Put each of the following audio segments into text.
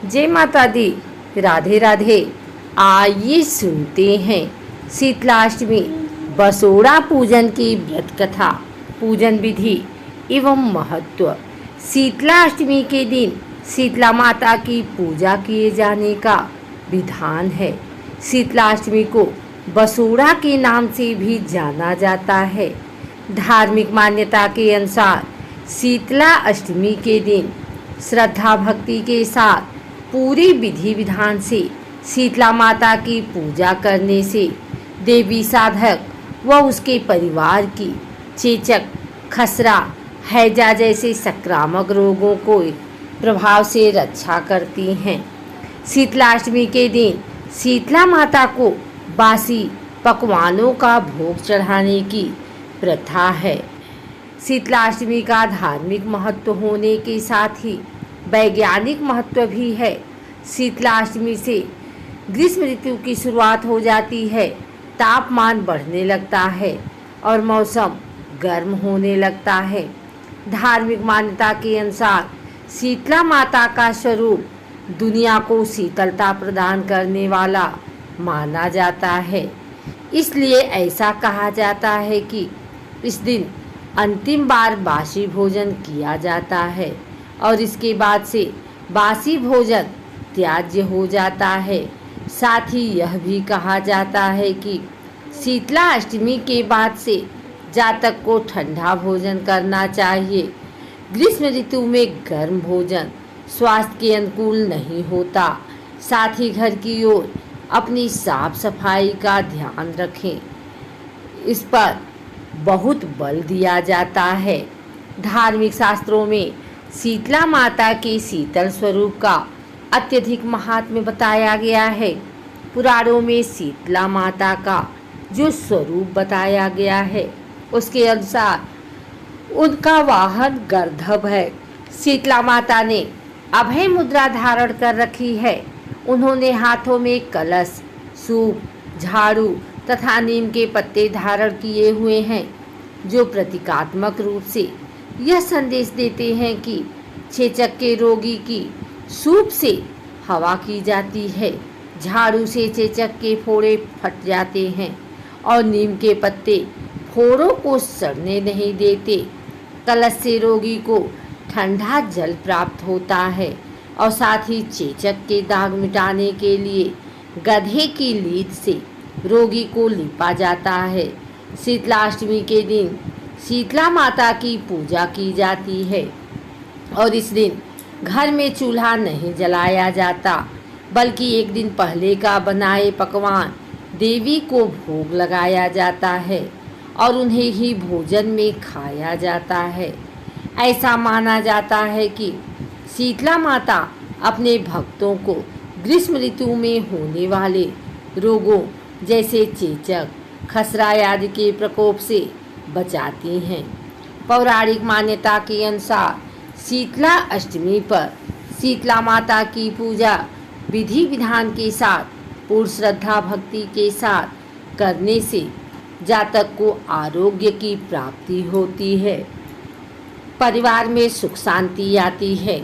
जय माता दी। राधे राधे। आइए सुनते हैं शीतलाष्टमी बसोड़ा पूजन की व्रत कथा, पूजन विधि एवं महत्व। शीतलाष्टमी के दिन शीतला माता की पूजा किए जाने का विधान है। शीतलाष्टमी को बसोड़ा के नाम से भी जाना जाता है। धार्मिक मान्यता के अनुसार शीतला अष्टमी के दिन श्रद्धा भक्ति के साथ पूरी विधि विधान से शीतला माता की पूजा करने से देवी साधक व उसके परिवार की चेचक, खसरा, हैजा जैसे संक्रामक रोगों को प्रभाव से रक्षा करती हैं। शीतलाष्टमी के दिन शीतला माता को बासी पकवानों का भोग चढ़ाने की प्रथा है। शीतलाष्टमी का धार्मिक महत्व होने के साथ ही वैज्ञानिक महत्व भी है। शीतलाष्टमी से ग्रीष्म ऋतु की शुरुआत हो जाती है, तापमान बढ़ने लगता है और मौसम गर्म होने लगता है। धार्मिक मान्यता के अनुसार शीतला माता का स्वरूप दुनिया को शीतलता प्रदान करने वाला माना जाता है। इसलिए ऐसा कहा जाता है कि इस दिन अंतिम बार बासी भोजन किया जाता है और इसके बाद से बासी भोजन त्याज्य हो जाता है। साथ ही यह भी कहा जाता है कि शीतला अष्टमी के बाद से जातक को ठंडा भोजन करना चाहिए। ग्रीष्म ऋतु में गर्म भोजन स्वास्थ्य के अनुकूल नहीं होता। साथ ही घर की ओर अपनी साफ सफाई का ध्यान रखें, इस पर बहुत बल दिया जाता है। धार्मिक शास्त्रों में शीतला माता के शीतल स्वरूप का अत्यधिक महात्म्य बताया गया है। पुराणों में शीतला माता का जो स्वरूप बताया गया है उसके अनुसार उनका वाहन गर्दभ है। शीतला माता ने अभय मुद्रा धारण कर रखी है। उन्होंने हाथों में कलश, सूप, झाड़ू तथा नीम के पत्ते धारण किए हुए हैं, जो प्रतीकात्मक रूप से यह संदेश देते हैं कि चेचक के रोगी की सूप से हवा की जाती है, झाड़ू से चेचक के फोड़े फट जाते हैं और नीम के पत्ते फोड़ों को सड़ने नहीं देते। कलश से रोगी को ठंडा जल प्राप्त होता है और साथ ही चेचक के दाग मिटाने के लिए गधे की लीद से रोगी को लिपा जाता है। शीतलाष्टमी के दिन शीतला माता की पूजा की जाती है और इस दिन घर में चूल्हा नहीं जलाया जाता, बल्कि एक दिन पहले का बनाए पकवान देवी को भोग लगाया जाता है और उन्हें ही भोजन में खाया जाता है। ऐसा माना जाता है कि शीतला माता अपने भक्तों को ग्रीष्म ऋतु में होने वाले रोगों जैसे चेचक, खसरा आदि के प्रकोप से बचाती हैं। पौराणिक मान्यता के अनुसार शीतला अष्टमी पर शीतला माता की पूजा विधि विधान के साथ पूर्ण श्रद्धा भक्ति के साथ करने से जातक को आरोग्य की प्राप्ति होती है, परिवार में सुख शांति आती है,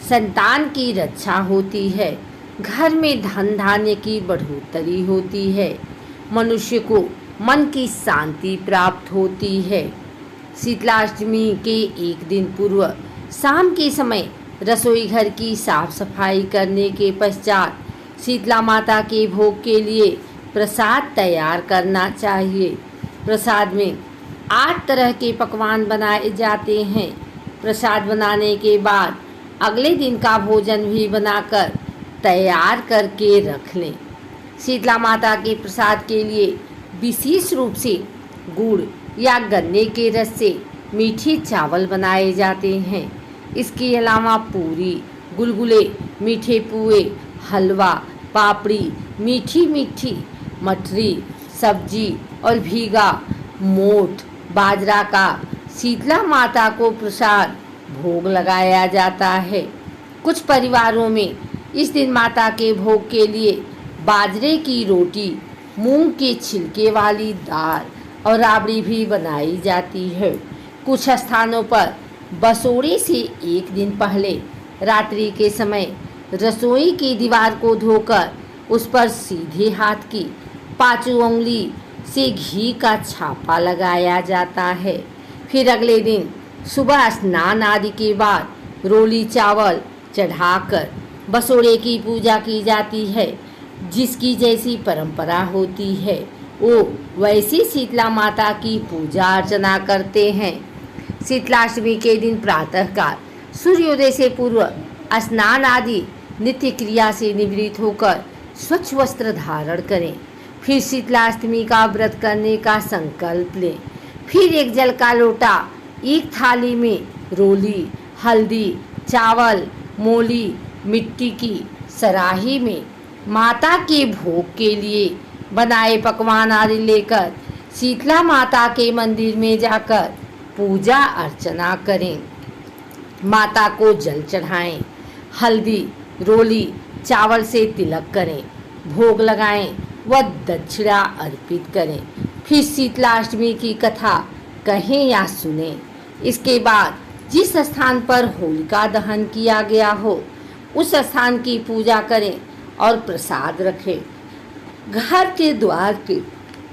संतान की रक्षा होती है, घर में धन धान्य की बढ़ोतरी होती है, मनुष्य को मन की शांति प्राप्त होती है। शीतलाष्टमी के एक दिन पूर्व शाम के समय रसोई घर की साफ सफाई करने के पश्चात शीतला माता के भोग के लिए प्रसाद तैयार करना चाहिए। प्रसाद में 8 तरह के पकवान बनाए जाते हैं। प्रसाद बनाने के बाद अगले दिन का भोजन भी बनाकर तैयार करके रख लें। शीतला माता के प्रसाद के लिए विशेष रूप से गुड़ या गन्ने के रस से मीठे चावल बनाए जाते हैं। इसके अलावा पूरी, गुलगुले, मीठे पुए, हलवा, पापड़ी, मीठी मठरी, सब्जी और भीगा मोठ बाजरा का शीतला माता को प्रसाद भोग लगाया जाता है। कुछ परिवारों में इस दिन माता के भोग के लिए बाजरे की रोटी, मूंग के छिलके वाली दाल और राबड़ी भी बनाई जाती है। कुछ स्थानों पर बसोड़े से एक दिन पहले रात्रि के समय रसोई की दीवार को धोकर उस पर सीधे हाथ की पांचों उंगली से घी का छापा लगाया जाता है। फिर अगले दिन सुबह स्नान आदि के बाद रोली चावल चढ़ाकर बसोड़े की पूजा की जाती है। जिसकी जैसी परंपरा होती है वो वैसी शीतला माता की पूजा अर्चना करते हैं। शीतलाष्टमी के दिन प्रातःकाल सूर्योदय से पूर्व स्नान आदि नित्य क्रिया से निवृत्त होकर स्वच्छ वस्त्र धारण करें। फिर शीतलाष्टमी का व्रत करने का संकल्प लें। फिर एक जल का लोटा एक थाली में रोली, हल्दी, चावल, मोली, मिट्टी की सराही में माता के भोग के लिए बनाए पकवान आदि लेकर शीतला माता के मंदिर में जाकर पूजा अर्चना करें। माता को जल चढ़ाएं, हल्दी, रोली, चावल से तिलक करें, भोग लगाएं व दक्षिणा अर्पित करें। फिर शीतलाष्टमी की कथा कहें या सुनें। इसके बाद जिस स्थान पर होलिका दहन किया गया हो उस स्थान की पूजा करें और प्रसाद रखें। घर के द्वार के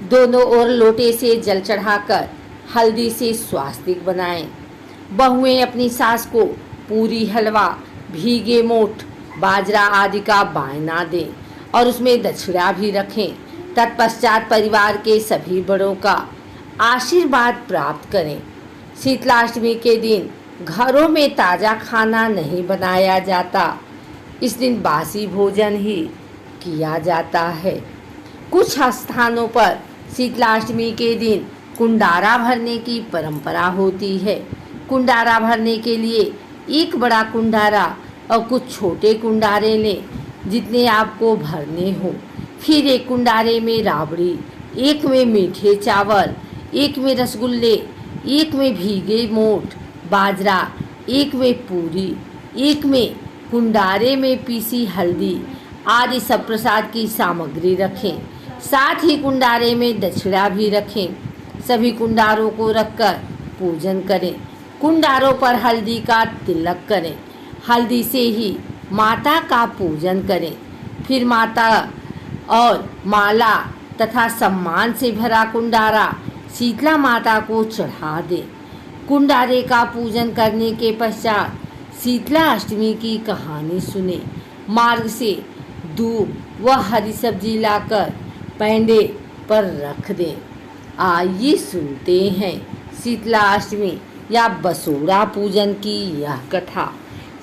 दोनों ओर लोटे से जल चढ़ाकर हल्दी से स्वास्तिक बनाएं। बहुएं अपनी सास को पूरी, हलवा, भीगे मोठ, बाजरा आदि का बायना दें और उसमें दक्षिणा भी रखें। तत्पश्चात परिवार के सभी बड़ों का आशीर्वाद प्राप्त करें। शीतलाष्टमी के दिन घरों में ताज़ा खाना नहीं बनाया जाता। इस दिन बासी भोजन ही किया जाता है। कुछ स्थानों पर शीतलाष्टमी के दिन कुंडारा भरने की परंपरा होती है। कुंडारा भरने के लिए एक बड़ा कुंडारा और कुछ छोटे कुंडारे लें जितने आपको भरने हो। फिर एक कुंडारे में राबड़ी, एक में मीठे चावल, एक में रसगुल्ले, एक में भीगे मोठ बाजरा, एक में पूरी, एक में कुंडारे में पीसी हल्दी आदि सब प्रसाद की सामग्री रखें। साथ ही कुंडारे में दक्षिणा भी रखें। सभी कुंडारों को रखकर पूजन करें। कुंडारों पर हल्दी का तिलक करें। हल्दी से ही माता का पूजन करें। फिर माता और माला तथा सम्मान से भरा कुंडारा शीतला माता को चढ़ा दें। कुंडारे का पूजन करने के पश्चात शीतला अष्टमी की कहानी सुने। मार्ग से दूब व हरी सब्जी लाकर पैंडे पर रख दें। आइए सुनते हैं शीतला अष्टमी या बसोड़ा पूजन की यह कथा।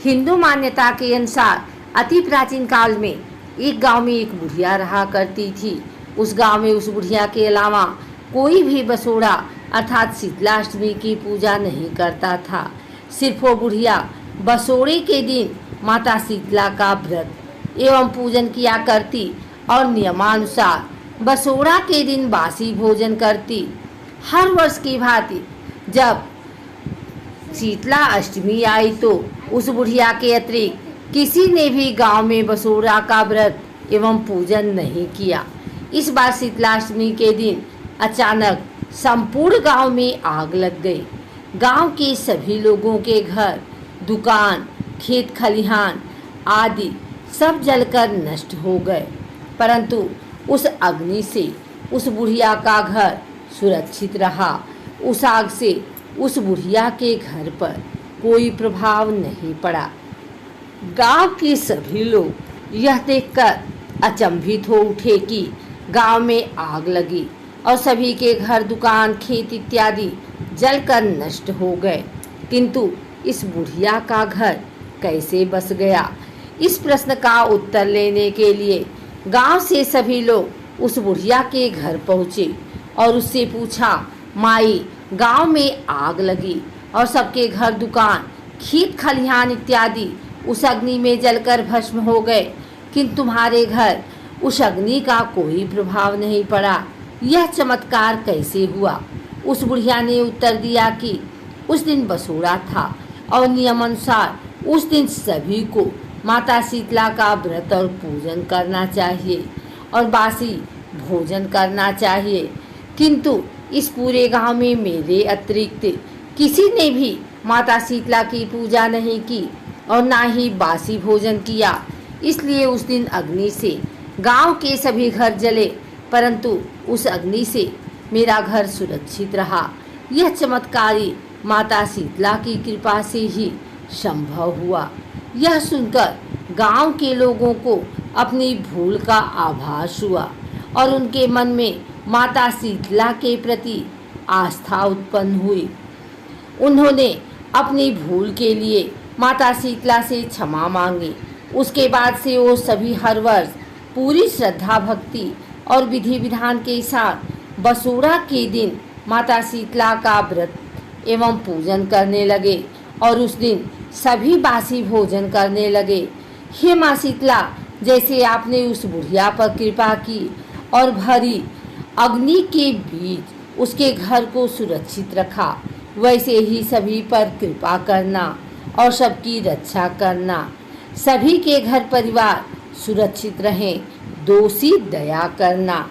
हिंदू मान्यता के अनुसार अति प्राचीन काल में एक गांव में एक बुढ़िया रहा करती थी। उस गांव में उस बुढ़िया के अलावा कोई भी बसोड़ा अर्थात शीतलाष्टमी की पूजा नहीं करता था। सिर्फ वो बुढ़िया बसोड़े के दिन माता शीतला का व्रत एवं पूजन किया करती और नियमानुसार बसोड़ा के दिन बासी भोजन करती। हर वर्ष की भांति जब शीतला अष्टमी आई तो उस बुढ़िया के अतिरिक्त किसी ने भी गांव में बसोड़ा का व्रत एवं पूजन नहीं किया। इस बार शीतलाष्टमी के दिन अचानक संपूर्ण गांव में आग लग गई। गांव के सभी लोगों के घर, दुकान, खेत खलिहान आदि सब जलकर नष्ट हो गए, परंतु उस अग्नि से उस बुढ़िया का घर सुरक्षित रहा। उस आग से उस बुढ़िया के घर पर कोई प्रभाव नहीं पड़ा। गांव के सभी लोग यह देखकर अचंभित हो उठे कि गांव में आग लगी और सभी के घर, दुकान, खेत इत्यादि जलकर नष्ट हो गए, किंतु इस बुढ़िया का घर कैसे बस गया? इस प्रश्न का उत्तर लेने के लिए गांव से सभी लोग उस बुढ़िया के घर पहुँचे और उससे पूछा, माई, गांव में आग लगी और सबके घर, दुकान, खेत खलिहान इत्यादि उस अग्नि में जलकर भस्म हो गए, किंतु तुम्हारे घर उस अग्नि का कोई प्रभाव नहीं पड़ा। यह चमत्कार कैसे हुआ? उस बुढ़िया ने उत्तर दिया कि उस दिन बसोड़ा था और नियमानुसार उस दिन सभी को माता शीतला का व्रत और पूजन करना चाहिए और बासी भोजन करना चाहिए, किंतु इस पूरे गांव में मेरे अतिरिक्त किसी ने भी माता शीतला की पूजा नहीं की और ना ही बासी भोजन किया। इसलिए उस दिन अग्नि से गांव के सभी घर जले, परंतु उस अग्नि से मेरा घर सुरक्षित रहा। यह चमत्कारी माता शीतला की कृपा से ही संभव हुआ। यह सुनकर गांव के लोगों को अपनी भूल का आभास हुआ और उनके मन में माता शीतला के प्रति आस्था उत्पन्न हुई। उन्होंने अपनी भूल के लिए माता शीतला से क्षमा मांगी। उसके बाद से वो सभी हर वर्ष पूरी श्रद्धा भक्ति और विधि विधान के साथ बसोड़ा के दिन माता शीतला का व्रत एवं पूजन करने लगे और उस दिन सभी बासी भोजन करने लगे। हे माँ शीतला, जैसे आपने उस बुढ़िया पर कृपा की और भरी अग्नि के बीच उसके घर को सुरक्षित रखा, वैसे ही सभी पर कृपा करना और सबकी रक्षा करना। सभी के घर परिवार सुरक्षित रहें, दोषी दया करना।